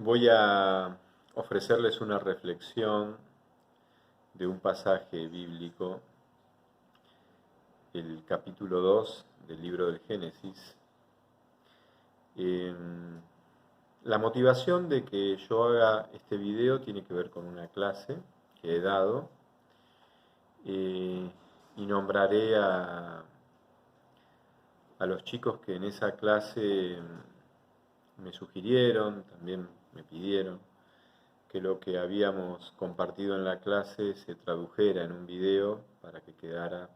Voy a ofrecerles una reflexión de un pasaje bíblico, el capítulo 2 del libro del Génesis. La motivación de que yo haga este video tiene que ver con una clase que he dado y nombraré a los chicos que en esa clase me sugirieron, también me pidieron que lo que habíamos compartido en la clase se tradujera en un video para que quedara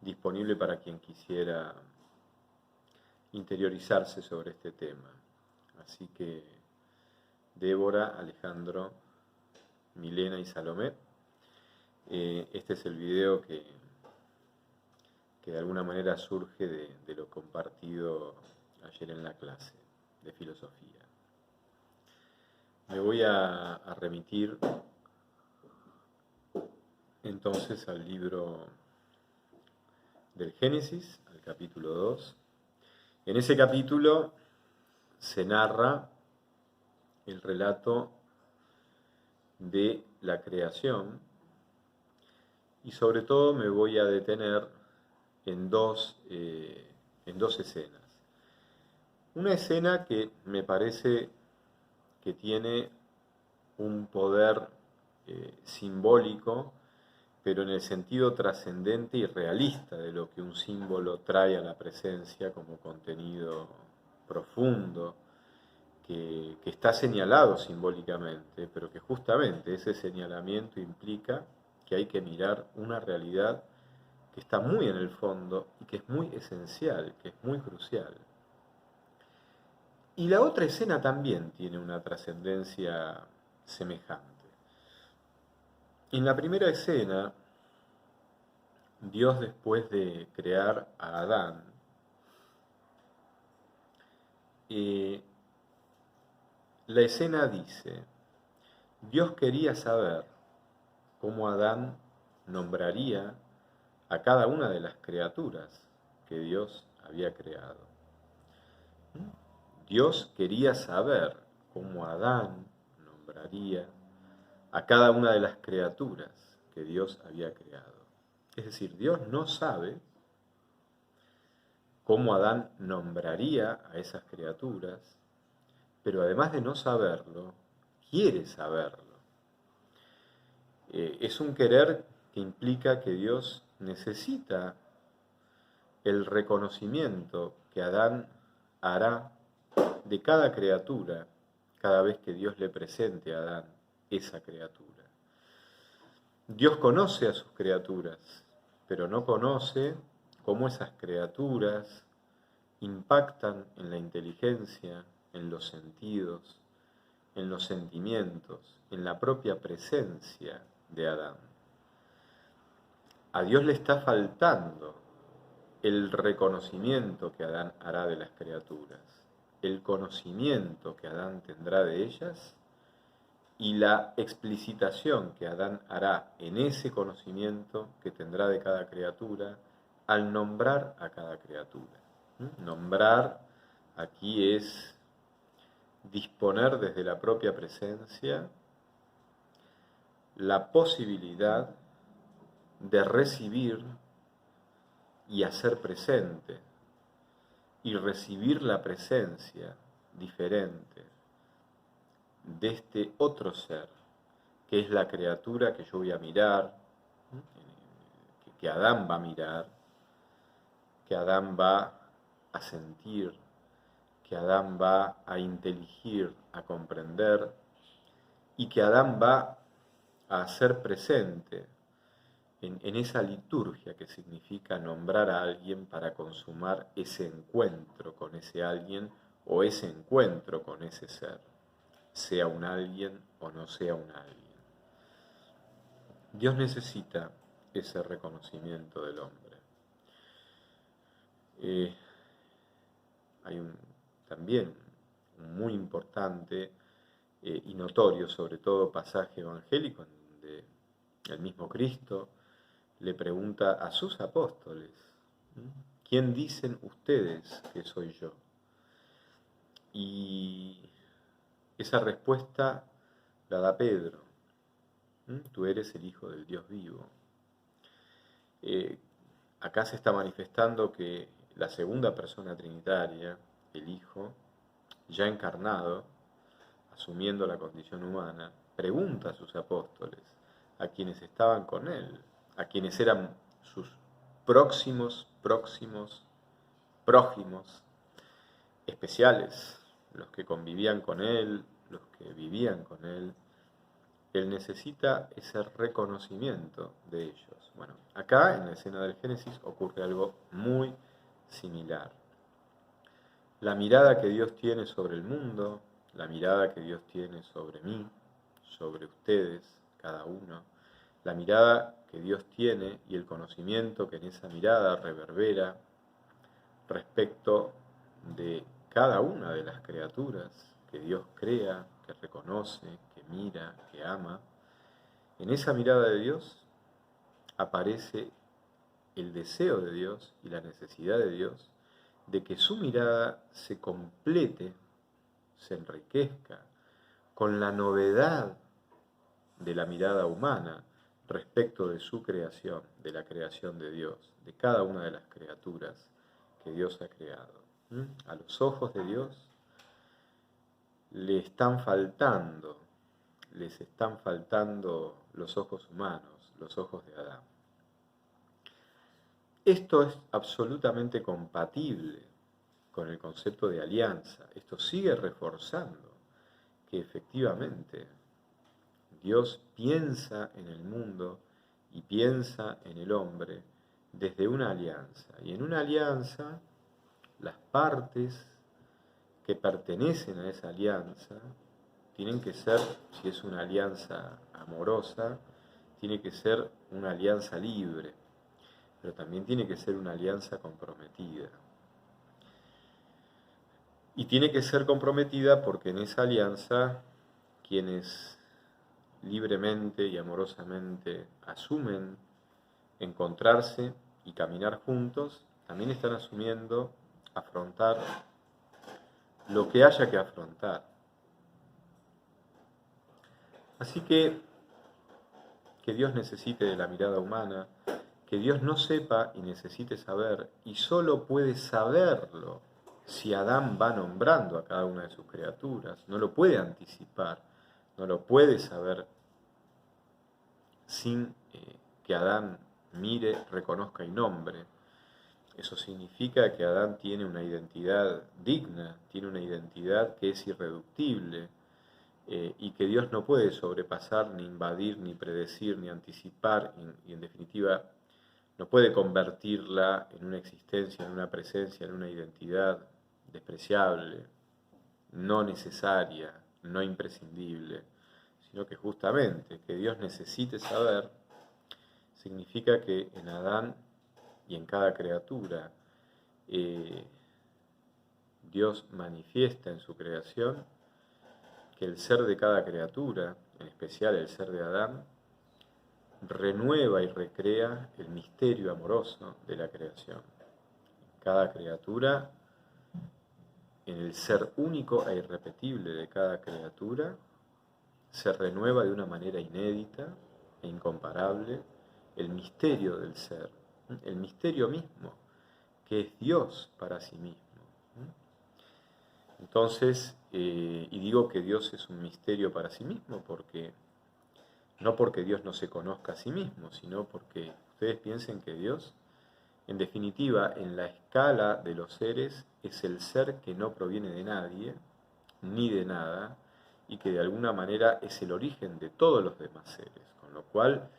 disponible para quien quisiera interiorizarse sobre este tema. Así que Débora, Alejandro, Milena y Salomé, este es el video que de alguna manera surge de lo compartido ayer en la clase de filosofía. Me voy a remitir entonces al libro del Génesis, al capítulo 2. En ese capítulo se narra el relato de la creación y sobre todo me voy a detener en dos escenas. Una escena que me parece que tiene un poder simbólico, pero en el sentido trascendente y realista de lo que un símbolo trae a la presencia como contenido profundo, que está señalado simbólicamente, pero que justamente ese señalamiento implica que hay que mirar una realidad que está muy en el fondo y que es muy esencial, que es muy crucial. Y la otra escena también tiene una trascendencia semejante. En la primera escena, Dios, después de crear a Adán, la escena dice: Dios quería saber cómo Adán nombraría a cada una de las criaturas que Dios había creado. Dios quería saber cómo Adán nombraría a cada una de las criaturas que Dios había creado. Es decir, Dios no sabe cómo Adán nombraría a esas criaturas, pero además de no saberlo, quiere saberlo. Es un querer que implica que Dios necesita el reconocimiento que Adán hará de cada criatura cada vez que Dios le presente a Adán esa criatura. Dios conoce a sus criaturas, pero no conoce cómo esas criaturas impactan en la inteligencia, en los sentidos, en los sentimientos, en la propia presencia de Adán. A Dios le está faltando el reconocimiento que Adán hará de las criaturas, el conocimiento que Adán tendrá de ellas y la explicitación que Adán hará en ese conocimiento que tendrá de cada criatura al nombrar a cada criatura. Nombrar aquí es disponer desde la propia presencia la posibilidad de recibir y hacer presente y recibir la presencia diferente de este otro ser, que es la criatura que yo voy a mirar, que Adán va a mirar, que Adán va a sentir, que Adán va a inteligir, a comprender, y que Adán va a hacer presente en esa liturgia que significa nombrar a alguien para consumar ese encuentro con ese alguien o ese encuentro con ese ser, sea un alguien o no sea un alguien. Dios necesita ese reconocimiento del hombre. Hay también un muy importante y notorio, sobre todo, pasaje evangélico en donde el mismo Cristo le pregunta a sus apóstoles: ¿quién dicen ustedes que soy yo? Y esa respuesta la da Pedro. Tú eres el Hijo del Dios vivo. Acá se está manifestando que la segunda persona trinitaria, el Hijo, ya encarnado, asumiendo la condición humana, pregunta a sus apóstoles, a quienes estaban con él, a quienes eran sus prójimos especiales, los que convivían con él, los que vivían con él. Él necesita ese reconocimiento de ellos. Bueno, acá en la escena del Génesis ocurre algo muy similar. La mirada que Dios tiene sobre el mundo, la mirada que Dios tiene sobre mí, sobre ustedes, cada uno, la mirada que Dios tiene y el conocimiento que en esa mirada reverbera respecto de cada una de las criaturas que Dios crea, que reconoce, que mira, que ama. En esa mirada de Dios aparece el deseo de Dios y la necesidad de Dios de que su mirada se complete, se enriquezca con la novedad de la mirada humana respecto de su creación, de la creación de Dios, de cada una de las criaturas que Dios ha creado. A los ojos de Dios les están faltando los ojos humanos, los ojos de Adán. Esto es absolutamente compatible con el concepto de alianza. Esto sigue reforzando que efectivamente Dios piensa en el mundo y piensa en el hombre desde una alianza. Y en una alianza, las partes que pertenecen a esa alianza tienen que ser, si es una alianza amorosa, tiene que ser una alianza libre, pero también tiene que ser una alianza comprometida. Y tiene que ser comprometida porque en esa alianza quienes libremente y amorosamente asumen encontrarse y caminar juntos, también están asumiendo afrontar lo que haya que afrontar. Así que Dios necesite de la mirada humana, que Dios no sepa y necesite saber, y solo puede saberlo si Adán va nombrando a cada una de sus criaturas, no lo puede anticipar, no lo puede saber sin que Adán mire, reconozca y nombre. Eso significa que Adán tiene una identidad digna, tiene una identidad que es irreductible, y que Dios no puede sobrepasar, ni invadir, ni predecir, ni anticipar, y en definitiva no puede convertirla en una existencia, en una presencia, en una identidad despreciable, no necesaria, no imprescindible, sino que justamente que Dios necesite saber significa que en Adán y en cada criatura Dios manifiesta en su creación que el ser de cada criatura, en especial el ser de Adán, renueva y recrea el misterio amoroso de la creación. Cada criatura, en el ser único e irrepetible de cada criatura, se renueva de una manera inédita e incomparable el misterio del ser, el misterio mismo, que es Dios para sí mismo. Entonces, y digo que Dios es un misterio para sí mismo, no porque Dios no se conozca a sí mismo, sino porque ustedes piensen que Dios, en definitiva, en la escala de los seres, es el ser que no proviene de nadie, ni de nada, y que de alguna manera es el origen de todos los demás seres. Con lo cual,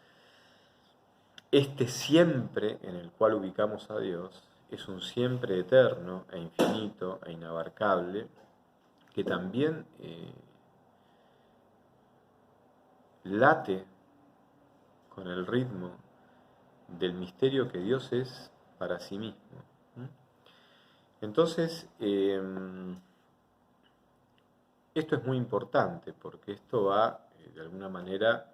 este siempre en el cual ubicamos a Dios es un siempre eterno e infinito e inabarcable, que también late con el ritmo del misterio que Dios es para sí mismo. Entonces, esto es muy importante porque esto va, de alguna manera,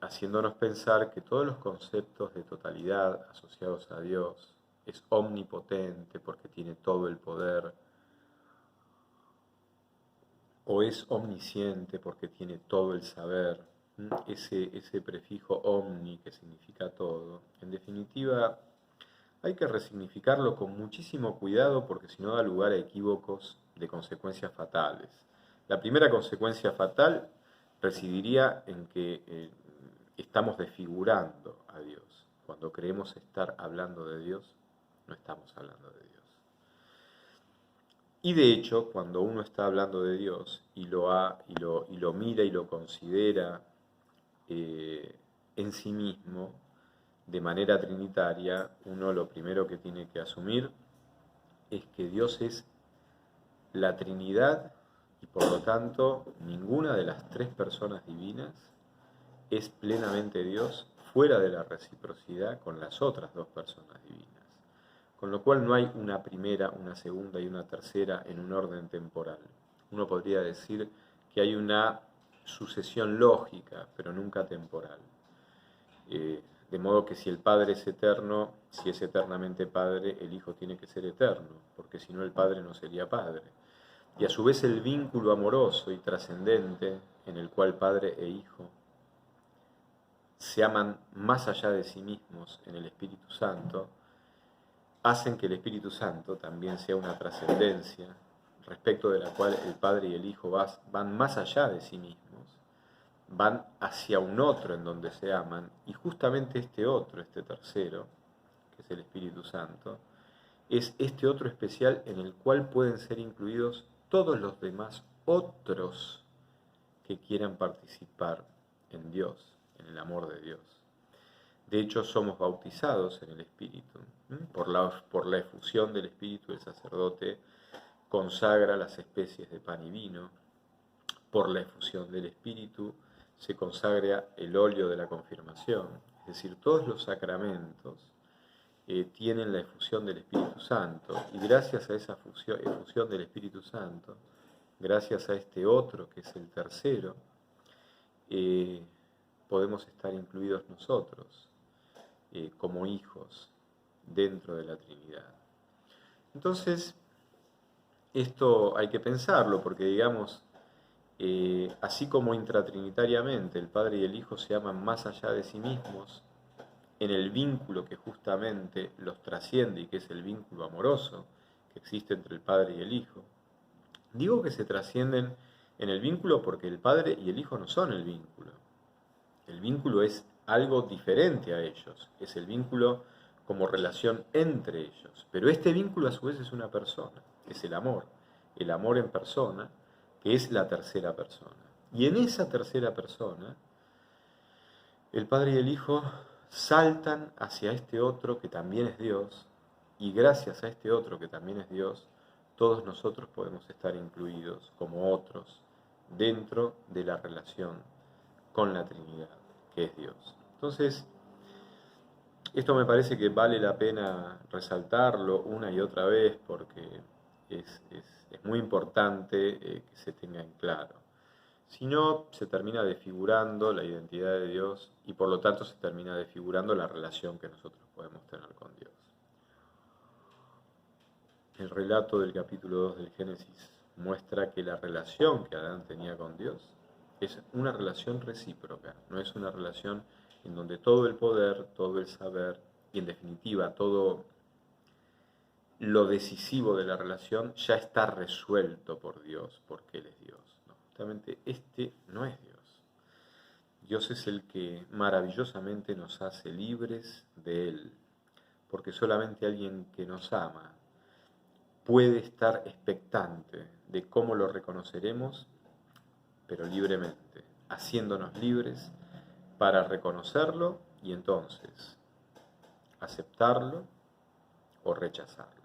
haciéndonos pensar que todos los conceptos de totalidad asociados a Dios, es omnipotente porque tiene todo el poder, o es omnisciente porque tiene todo el saber, ese prefijo omni que significa todo. En definitiva, hay que resignificarlo con muchísimo cuidado porque si no da lugar a equívocos de consecuencias fatales. La primera consecuencia fatal residiría en que estamos desfigurando a Dios. Cuando creemos estar hablando de Dios, no estamos hablando de Dios. Y de hecho, cuando uno está hablando de Dios y lo mira y lo considera en sí mismo, de manera trinitaria, uno lo primero que tiene que asumir es que Dios es la Trinidad y por lo tanto ninguna de las tres personas divinas es plenamente Dios fuera de la reciprocidad con las otras dos personas divinas. Con lo cual no hay una primera, una segunda y una tercera en un orden temporal. Uno podría decir que hay una sucesión lógica, pero nunca temporal. De modo que si el Padre es eterno, si es eternamente Padre, el Hijo tiene que ser eterno, porque si no el Padre no sería Padre. Y a su vez el vínculo amoroso y trascendente en el cual Padre e Hijo se aman más allá de sí mismos en el Espíritu Santo, hacen que el Espíritu Santo también sea una trascendencia respecto de la cual el Padre y el Hijo van más allá de sí mismos, van hacia un otro en donde se aman, y justamente este otro, este tercero, que es el Espíritu Santo, es este otro especial en el cual pueden ser incluidos todos los demás otros que quieran participar en Dios, en el amor de Dios. De hecho, somos bautizados en el Espíritu. Por la efusión del Espíritu, el sacerdote consagra las especies de pan y vino. Por la efusión del Espíritu se consagra el óleo de la confirmación. Es decir, todos los sacramentos tienen la efusión del Espíritu Santo. Y gracias a esa efusión del Espíritu Santo, gracias a este otro que es el tercero, podemos estar incluidos nosotros como hijos dentro de la Trinidad. Entonces, esto hay que pensarlo porque, digamos, así como intratrinitariamente el Padre y el Hijo se aman más allá de sí mismos, en el vínculo que justamente los trasciende y que es el vínculo amoroso que existe entre el Padre y el Hijo. Digo que se trascienden en el vínculo porque el Padre y el Hijo no son el vínculo. El vínculo es algo diferente a ellos, es el vínculo como relación entre ellos. Pero este vínculo a su vez es una persona, es el amor en persona, que es la tercera persona. Y en esa tercera persona, el Padre y el Hijo saltan hacia este otro que también es Dios, y gracias a este otro que también es Dios, todos nosotros podemos estar incluidos como otros dentro de la relación con la Trinidad, que es Dios. Entonces, esto me parece que vale la pena resaltarlo una y otra vez porque es muy importante que se tenga en claro. Si no, se termina desfigurando la identidad de Dios y por lo tanto se termina desfigurando la relación que nosotros podemos tener con Dios. El relato del capítulo 2 del Génesis muestra que la relación que Adán tenía con Dios es una relación recíproca, no es una relación en donde todo el poder, todo el saber y en definitiva todo lo decisivo de la relación ya está resuelto por Dios, porque Él es Dios. No, justamente este no es Dios. Dios es el que maravillosamente nos hace libres de Él, porque solamente alguien que nos ama puede estar expectante de cómo lo reconoceremos, pero libremente, haciéndonos libres para reconocerlo y entonces aceptarlo o rechazarlo.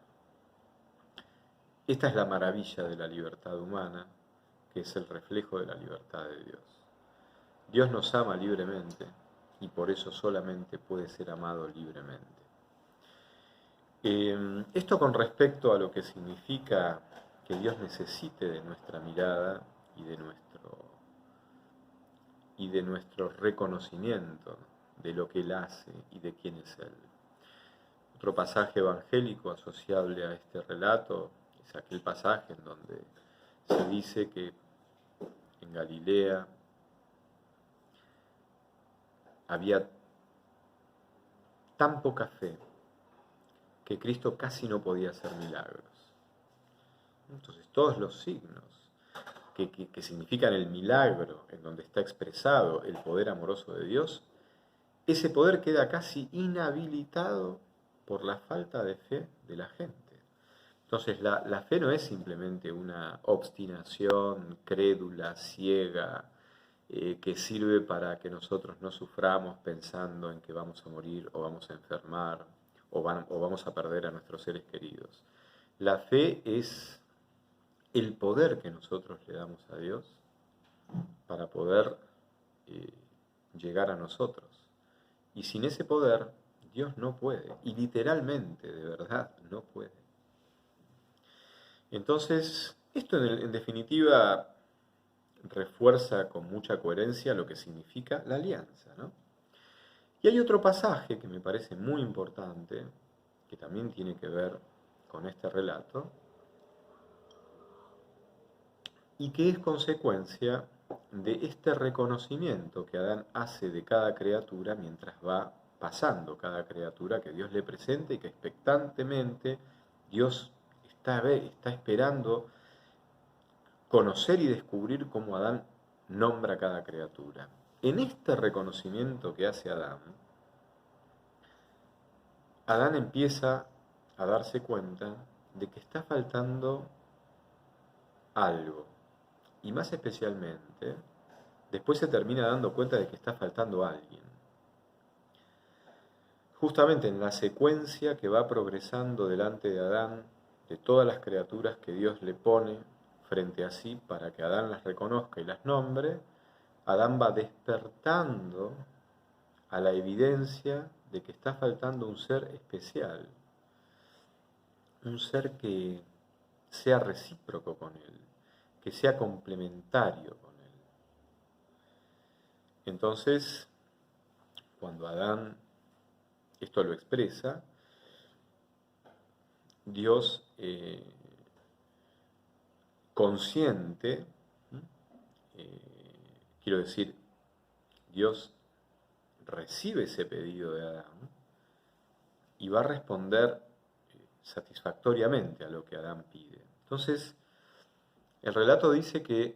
Esta es la maravilla de la libertad humana, que es el reflejo de la libertad de Dios. Dios nos ama libremente y por eso solamente puede ser amado libremente. Esto con respecto a lo que significa que Dios necesite de nuestra mirada y de nuestro reconocimiento de lo que Él hace y de quién es Él. Otro pasaje evangélico asociable a este relato es aquel pasaje en donde se dice que en Galilea, había tan poca fe que Cristo casi no podía hacer milagros. Entonces todos los signos que significan el milagro, en donde está expresado el poder amoroso de Dios, ese poder queda casi inhabilitado por la falta de fe de la gente. Entonces la fe no es simplemente una obstinación crédula, ciega, que sirve para que nosotros no suframos pensando en que vamos a morir o vamos a enfermar o vamos a perder a nuestros seres queridos. La fe es el poder que nosotros le damos a Dios para poder llegar a nosotros. Y sin ese poder, Dios no puede. Y literalmente, de verdad, no puede. Entonces, esto en definitiva refuerza con mucha coherencia lo que significa la alianza, ¿no? Y hay otro pasaje que me parece muy importante, que también tiene que ver con este relato, y que es consecuencia de este reconocimiento que Adán hace de cada criatura mientras va pasando cada criatura que Dios le presenta y que expectantemente Dios está esperando conocer y descubrir cómo Adán nombra a cada criatura. En este reconocimiento que hace Adán empieza a darse cuenta de que está faltando algo. Y más especialmente, después se termina dando cuenta de que está faltando alguien. Justamente en la secuencia que va progresando delante de Adán, de todas las criaturas que Dios le pone frente a sí para que Adán las reconozca y las nombre, Adán va despertando a la evidencia de que está faltando un ser especial, un ser que sea recíproco con él, que sea complementario con él. Entonces, cuando Adán esto lo expresa, Dios consciente, quiero decir, Dios recibe ese pedido de Adán y va a responder satisfactoriamente a lo que Adán pide. Entonces, el relato dice que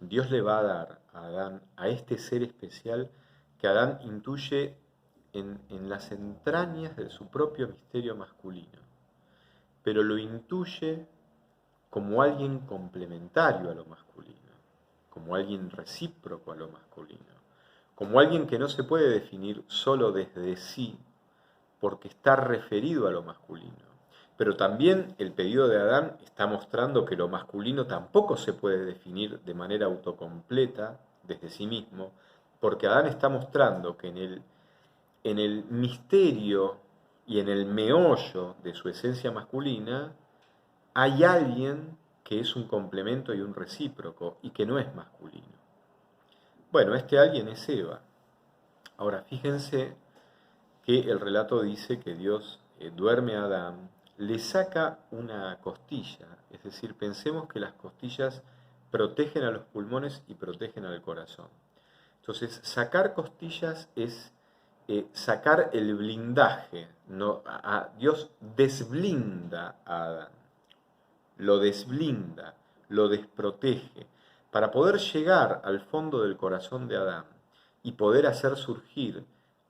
Dios le va a dar a Adán, a este ser especial, que Adán intuye en las entrañas de su propio misterio masculino, pero lo intuye como alguien complementario a lo masculino, como alguien recíproco a lo masculino, como alguien que no se puede definir solo desde sí, porque está referido a lo masculino. Pero también el pedido de Adán está mostrando que lo masculino tampoco se puede definir de manera autocompleta desde sí mismo, porque Adán está mostrando que en el misterio y en el meollo de su esencia masculina hay alguien que es un complemento y un recíproco y que no es masculino. Bueno, este alguien es Eva. Ahora, fíjense que el relato dice que Dios duerme a Adán, le saca una costilla, es decir, pensemos que las costillas protegen a los pulmones y protegen al corazón. Entonces, sacar costillas es sacar el blindaje, ¿no? Dios desblinda a Adán, lo desblinda, lo desprotege, para poder llegar al fondo del corazón de Adán y poder hacer surgir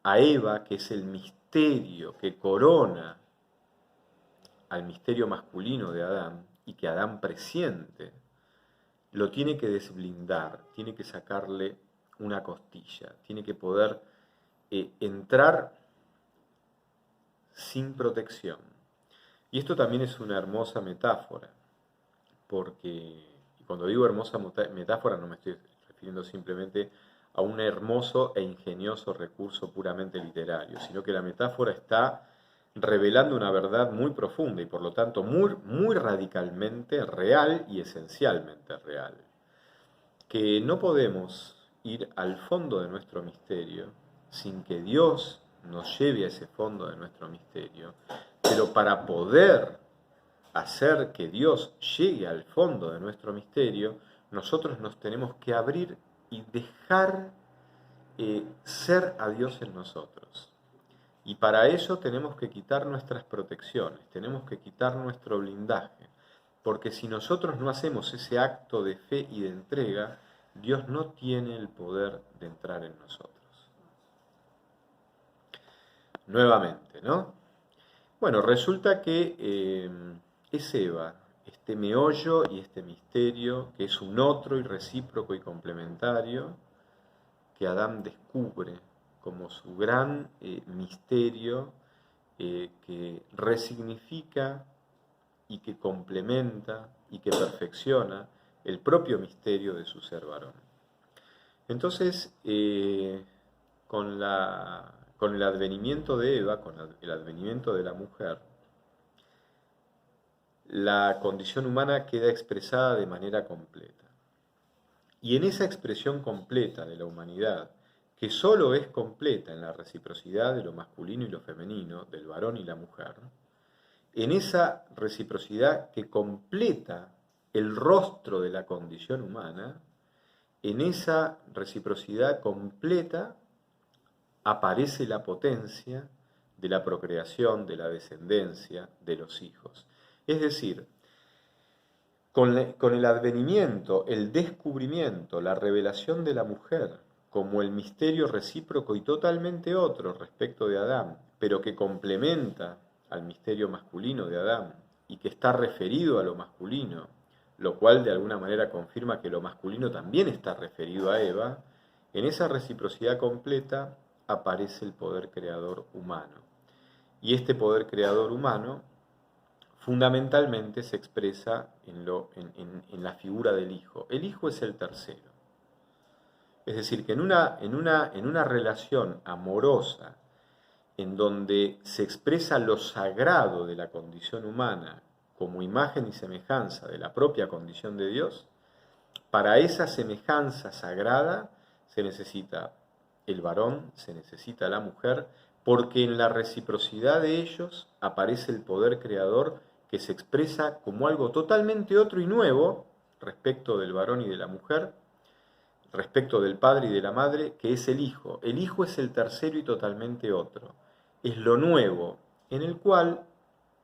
a Eva, que es el misterio que corona al misterio masculino de Adán y que Adán presiente, lo tiene que desblindar, tiene que sacarle una costilla, tiene que poder entrar sin protección. Y esto también es una hermosa metáfora, porque cuando digo hermosa metáfora no me estoy refiriendo simplemente a un hermoso e ingenioso recurso puramente literario, sino que la metáfora está revelando una verdad muy profunda y por lo tanto muy, muy radicalmente real y esencialmente real. Que no podemos ir al fondo de nuestro misterio sin que Dios nos lleve a ese fondo de nuestro misterio, pero para poder hacer que Dios llegue al fondo de nuestro misterio, nosotros nos tenemos que abrir y dejar ser a Dios en nosotros. Y para eso tenemos que quitar nuestras protecciones, tenemos que quitar nuestro blindaje, porque si nosotros no hacemos ese acto de fe y de entrega, Dios no tiene el poder de entrar en nosotros. Nuevamente, ¿no? Bueno, resulta que es Eva, este meollo y este misterio, que es un otro y recíproco y complementario, que Adán descubre como su gran misterio que resignifica y que complementa y que perfecciona el propio misterio de su ser varón. Entonces, con el advenimiento de Eva, con el advenimiento de la mujer, la condición humana queda expresada de manera completa. Y en esa expresión completa de la humanidad, que sólo es completa en la reciprocidad de lo masculino y lo femenino, del varón y la mujer, en esa reciprocidad que completa el rostro de la condición humana, en esa reciprocidad completa aparece la potencia de la procreación, de la descendencia, de los hijos. Es decir, con el advenimiento, el descubrimiento, la revelación de la mujer como el misterio recíproco y totalmente otro respecto de Adán, pero que complementa al misterio masculino de Adán y que está referido a lo masculino, lo cual de alguna manera confirma que lo masculino también está referido a Eva, en esa reciprocidad completa aparece el poder creador humano. Y este poder creador humano fundamentalmente se expresa en la figura del Hijo. El Hijo es el tercero. Es decir, que en una relación amorosa, en donde se expresa lo sagrado de la condición humana como imagen y semejanza de la propia condición de Dios, para esa semejanza sagrada se necesita el varón, se necesita la mujer, porque en la reciprocidad de ellos aparece el poder creador que se expresa como algo totalmente otro y nuevo respecto del varón y de la mujer, respecto del padre y de la madre, que es el Hijo. El Hijo es el tercero y totalmente otro. Es lo nuevo, en el cual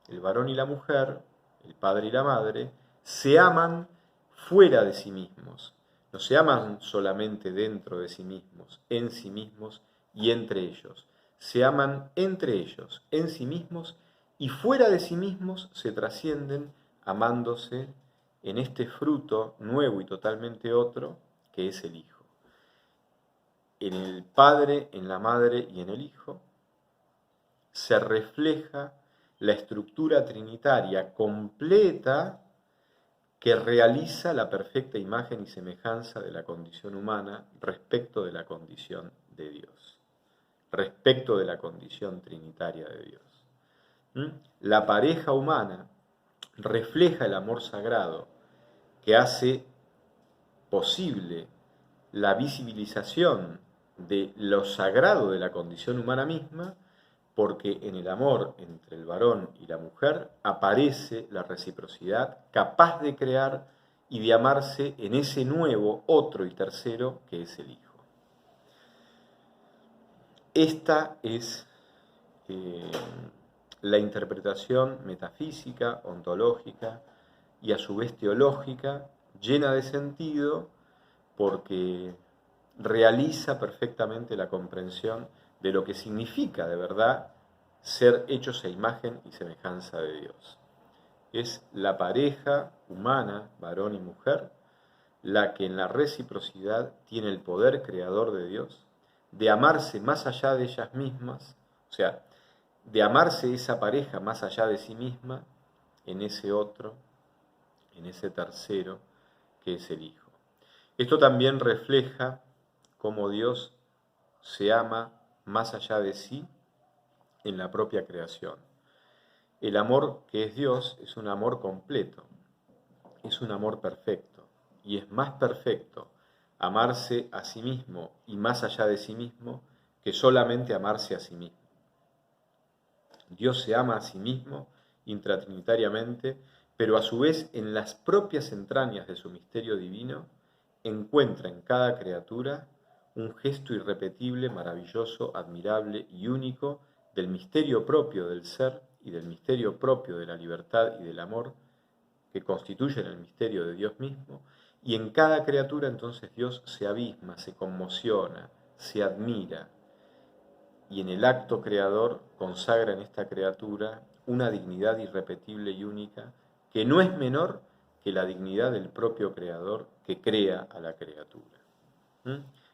el varón y la mujer, el padre y la madre, se aman fuera de sí mismos. No se aman solamente dentro de sí mismos, en sí mismos y entre ellos. Se aman entre ellos, en sí mismos y fuera de sí mismos se trascienden amándose en este fruto nuevo y totalmente otro que es el Hijo. En el Padre, en la Madre y en el Hijo se refleja la estructura trinitaria completa que realiza la perfecta imagen y semejanza de la condición humana respecto de la condición de Dios, respecto de la condición trinitaria de Dios. La pareja humana refleja el amor sagrado que hace posible la visibilización de lo sagrado de la condición humana misma, porque en el amor entre el varón y la mujer aparece la reciprocidad capaz de crear y de amarse en ese nuevo, otro y tercero que es el Hijo. Esta es la interpretación metafísica, ontológica y a su vez teológica, llena de sentido porque realiza perfectamente la comprensión de lo que significa de verdad ser hechos a imagen y semejanza de Dios. Es la pareja humana, varón y mujer, la que en la reciprocidad tiene el poder creador de Dios, de amarse más allá de ellas mismas, o sea, de amarse esa pareja más allá de sí misma, en ese otro, en ese tercero, que es el Hijo. Esto también refleja cómo Dios se ama más allá de sí en la propia creación. El amor que es Dios es un amor completo, es un amor perfecto, y es más perfecto amarse a sí mismo y más allá de sí mismo que solamente amarse a sí mismo. Dios se ama a sí mismo intratrinitariamente pero a su vez en las propias entrañas de su misterio divino encuentra en cada criatura un gesto irrepetible, maravilloso, admirable y único del misterio propio del ser y del misterio propio de la libertad y del amor que constituyen el misterio de Dios mismo, y en cada criatura entonces Dios se abisma, se conmociona, se admira, y en el acto creador consagra en esta criatura una dignidad irrepetible y única que no es menor que la dignidad del propio creador que crea a la criatura.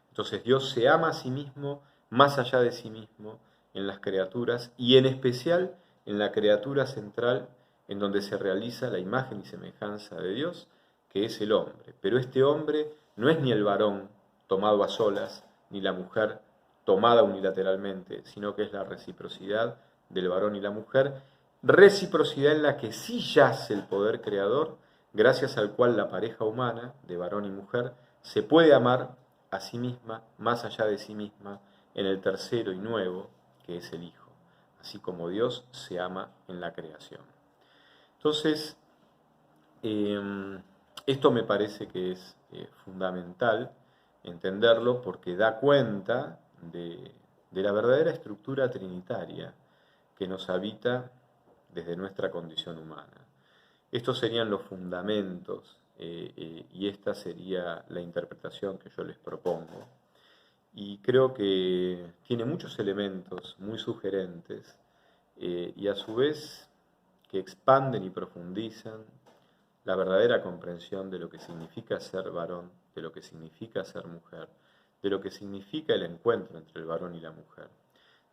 Entonces Dios se ama a sí mismo, más allá de sí mismo, en las criaturas y en especial en la criatura central en donde se realiza la imagen y semejanza de Dios, que es el hombre. Pero este hombre no es ni el varón tomado a solas, ni la mujer tomada unilateralmente, sino que es la reciprocidad del varón y la mujer, reciprocidad en la que sí yace el poder creador, gracias al cual la pareja humana, de varón y mujer, se puede amar a sí misma, más allá de sí misma, en el tercero y nuevo, que es el Hijo, así como Dios se ama en la creación. Entonces, esto me parece que es fundamental entenderlo porque da cuenta de la verdadera estructura trinitaria que nos habita desde nuestra condición humana. Estos serían los fundamentos y esta sería la interpretación que yo les propongo. Y creo que tiene muchos elementos muy sugerentes y a su vez que expanden y profundizan la verdadera comprensión de lo que significa ser varón, de lo que significa ser mujer, de lo que significa el encuentro entre el varón y la mujer,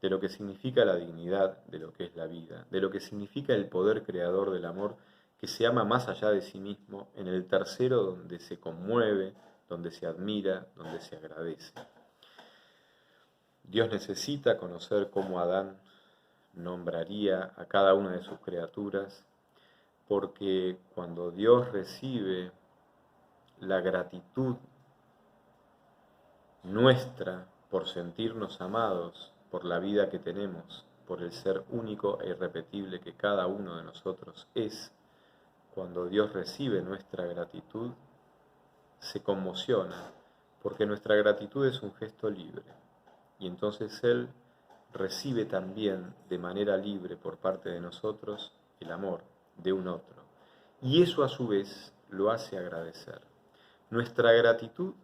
de lo que significa la dignidad de lo que es la vida, de lo que significa el poder creador del amor que se ama más allá de sí mismo, en el tercero donde se conmueve, donde se admira, donde se agradece. Dios necesita conocer cómo Adán nombraría a cada una de sus criaturas, porque cuando Dios recibe la gratitud nuestra por sentirnos amados, por la vida que tenemos, por el ser único e irrepetible que cada uno de nosotros es, cuando Dios recibe nuestra gratitud, se conmociona, porque nuestra gratitud es un gesto libre, y entonces Él recibe también de manera libre por parte de nosotros el amor de un otro, y eso a su vez lo hace agradecer. Nuestra gratitud,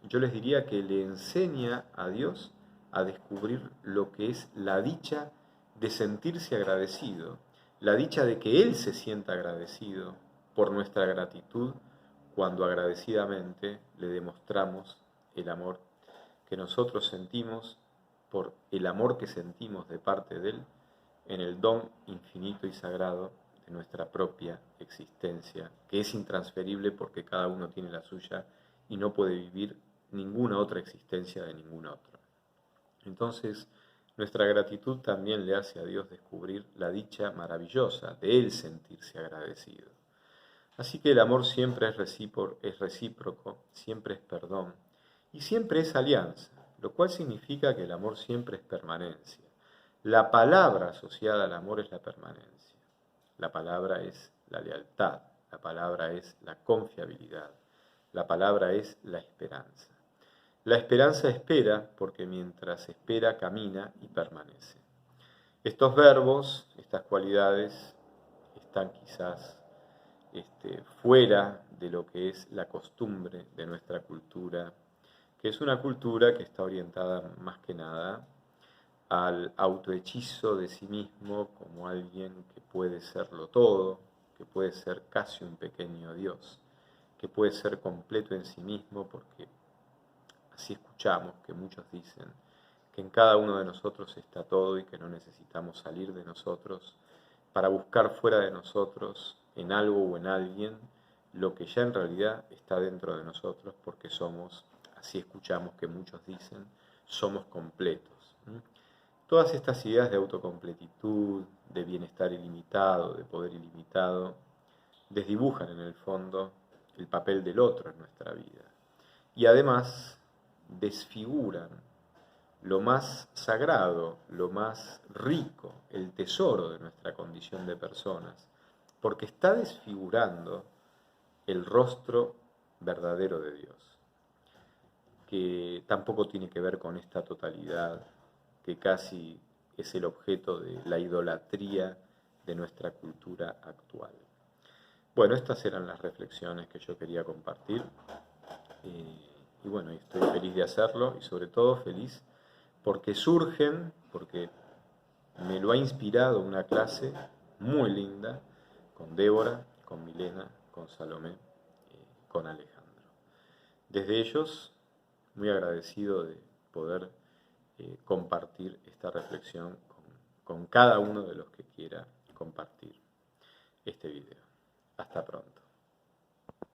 yo les diría que le enseña a Dios a descubrir lo que es la dicha de sentirse agradecido, la dicha de que Él se sienta agradecido por nuestra gratitud cuando agradecidamente le demostramos el amor que nosotros sentimos por el amor que sentimos de parte de Él en el don infinito y sagrado de nuestra propia existencia, que es intransferible porque cada uno tiene la suya y no puede vivir ninguna otra existencia de ningún otro. Entonces, nuestra gratitud también le hace a Dios descubrir la dicha maravillosa de Él sentirse agradecido. Así que el amor siempre es recíproco, siempre es perdón y siempre es alianza, lo cual significa que el amor siempre es permanencia. La palabra asociada al amor es la permanencia, la palabra es la lealtad, la palabra es la confiabilidad, la palabra es la esperanza. La esperanza espera porque mientras espera camina y permanece. Estos verbos, estas cualidades, están quizás fuera de lo que es la costumbre de nuestra cultura, que es una cultura que está orientada más que nada al autohechizo de sí mismo como alguien que puede serlo todo, que puede ser casi un pequeño Dios, que puede ser completo en sí mismo, porque así escuchamos que muchos dicen que en cada uno de nosotros está todo y que no necesitamos salir de nosotros para buscar fuera de nosotros, en algo o en alguien, lo que ya en realidad está dentro de nosotros, porque somos, así escuchamos que muchos dicen, somos completos. Todas estas ideas de autocompletitud, de bienestar ilimitado, de poder ilimitado, desdibujan en el fondo el papel del otro en nuestra vida. Y además desfiguran lo más sagrado, lo más rico, el tesoro de nuestra condición de personas, porque está desfigurando el rostro verdadero de Dios, que tampoco tiene que ver con esta totalidad, que casi es el objeto de la idolatría de nuestra cultura actual. Bueno, estas eran las reflexiones que yo quería compartir. Y bueno, estoy feliz de hacerlo y sobre todo feliz porque surgen, porque me lo ha inspirado una clase muy linda con Débora, con Milena, con Salomé, con Alejandro. Desde ellos, muy agradecido de poder compartir esta reflexión con cada uno de los que quiera compartir este video. Hasta pronto.